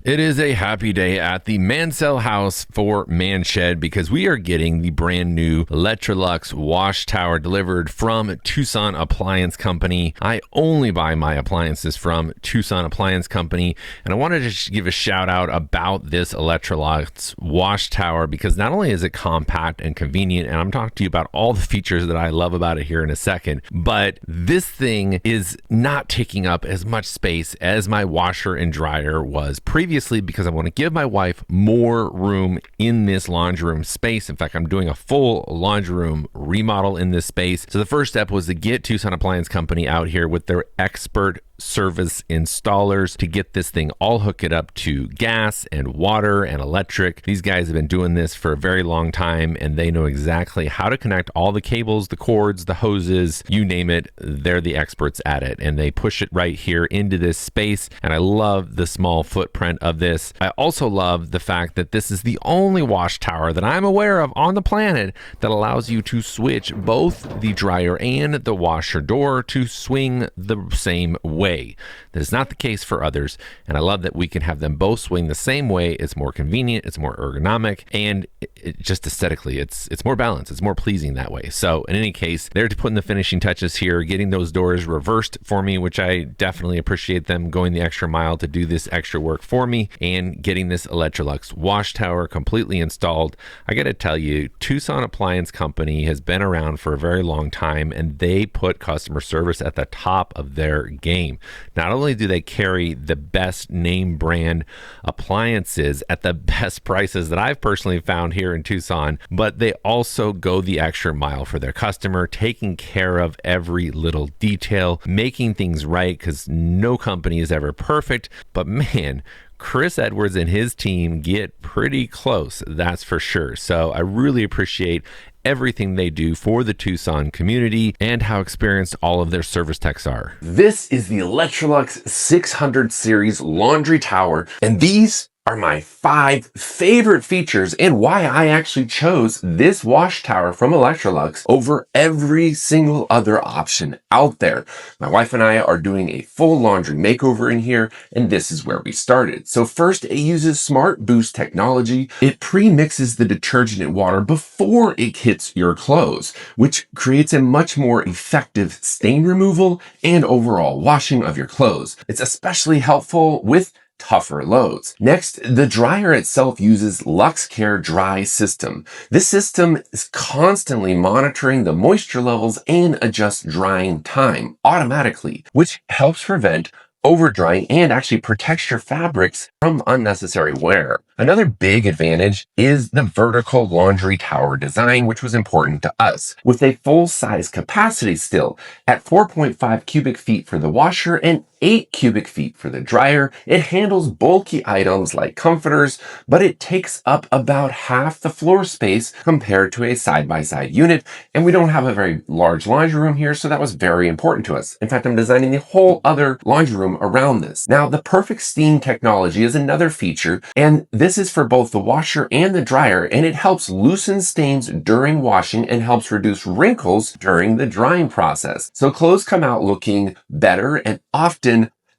It is a happy day at the Mansell house for Manshed because we are getting the brand new Electrolux wash tower delivered from Tucson Appliance Company. I only buy my appliances from Tucson Appliance Company, and I wanted to give a shout out about this Electrolux wash tower because not only is it compact and convenient, and I'm talking to you about all the features that I love about it here in a second, but this thing is not taking up as much space as my washer and dryer was previously because I want to give my wife more room in this laundry room space. In fact, I'm doing a full laundry room remodel in this space. So the first step was to get Tucson Appliance Company out here with their expert service installers to get this thing all hook it up to gas and water and electric. These guys have been doing this for a very long time and they know exactly how to connect all the cables, the cords, the hoses, you name it. They're the experts at it and they push it right here into this space. And I love the small footprint of this. I also love the fact that this is the only wash tower that I'm aware of on the planet that allows you to switch both the dryer and the washer door to swing the same way. That is not the case for others, and I love that we can have them both swing the same way. It's more convenient, it's more ergonomic, and it just aesthetically, it's more balanced, it's more pleasing that way. So in any case, they're putting the finishing touches here, getting those doors reversed for me, which I definitely appreciate them going the extra mile to do this extra work for me, and getting this Electrolux wash tower completely installed. I gotta tell you, Tucson Appliance Company has been around for a very long time, and they put customer service at the top of their game. Not only do they carry the best name brand appliances at the best prices that I've personally found here in Tucson, but they also go the extra mile for their customer, taking care of every little detail, making things right, because no company is ever perfect. But man, Chris Edwards and his team get pretty close, that's for sure. So I really appreciate everything they do for the Tucson community and how experienced all of their service techs are. This is the Electrolux 600 series laundry tower, and these are my 5 favorite features and why I actually chose this wash tower from Electrolux over every single other option out there. My wife and I are doing a full laundry makeover in here, and this is where we started. So first, it uses SmartBoost technology. It pre-mixes the detergent and water before it hits your clothes, which creates a much more effective stain removal and overall washing of your clothes. It's especially helpful with tougher loads. Next, the dryer itself uses LuxCare dry system. This system is constantly monitoring the moisture levels and adjusts drying time automatically, which helps prevent over drying and actually protects your fabrics from unnecessary wear. Another big advantage is the vertical laundry tower design, which was important to us. With a full-size capacity still at 4.5 cubic feet for the washer and 8 cubic feet for the dryer, it handles bulky items like comforters, but it takes up about half the floor space compared to a side-by-side unit, and we don't have a very large laundry room here, so that was very important to us. In fact, I'm designing the whole other laundry room around this. Now, the perfect steam technology is another feature, and this is for both the washer and the dryer, and it helps loosen stains during washing and helps reduce wrinkles during the drying process. So clothes come out looking better and often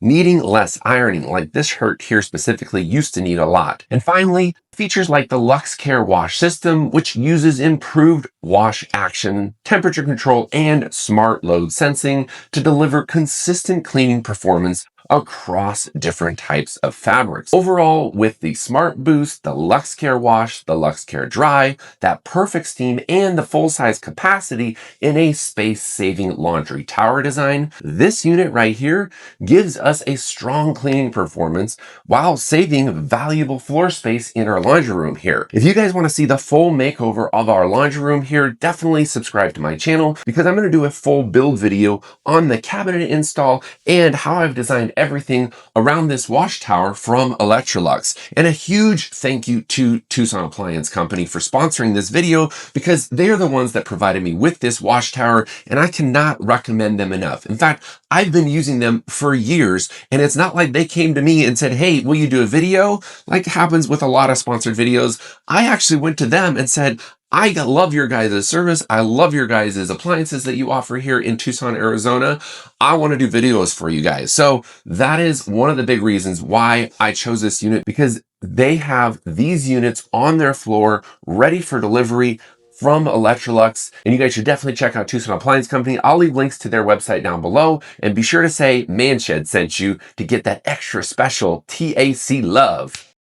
needing less ironing, like this shirt here specifically used to need a lot. And finally, features like the LuxCare wash system, which uses improved wash action, temperature control, and smart load sensing to deliver consistent cleaning performance across different types of fabrics. Overall, with the SmartBoost, the LuxCare wash, the LuxCare dry, that perfect steam, and the full-size capacity in a space-saving laundry tower design, this unit right here gives us a strong cleaning performance while saving valuable floor space in our laundry room here. If you guys want to see the full makeover of our laundry room here, definitely subscribe to my channel because I'm going to do a full build video on the cabinet install and how I've designed everything around this wash tower from Electrolux. And a huge thank you to Tucson Appliance Company for sponsoring this video because they're the ones that provided me with this wash tower, and I cannot recommend them enough. In fact, I've been using them for years, and it's not like they came to me and said, hey, will you do a video? Like happens with a lot of sponsored videos. I actually went to them and said, I love your guys' service. I love your guys' appliances that you offer here in Tucson, Arizona. I want to do videos for you guys. So that is one of the big reasons why I chose this unit, because they have these units on their floor ready for delivery from Electrolux. And you guys should definitely check out Tucson Appliance Company. I'll leave links to their website down below. And be sure to say Manshed sent you to get that extra special TAC love.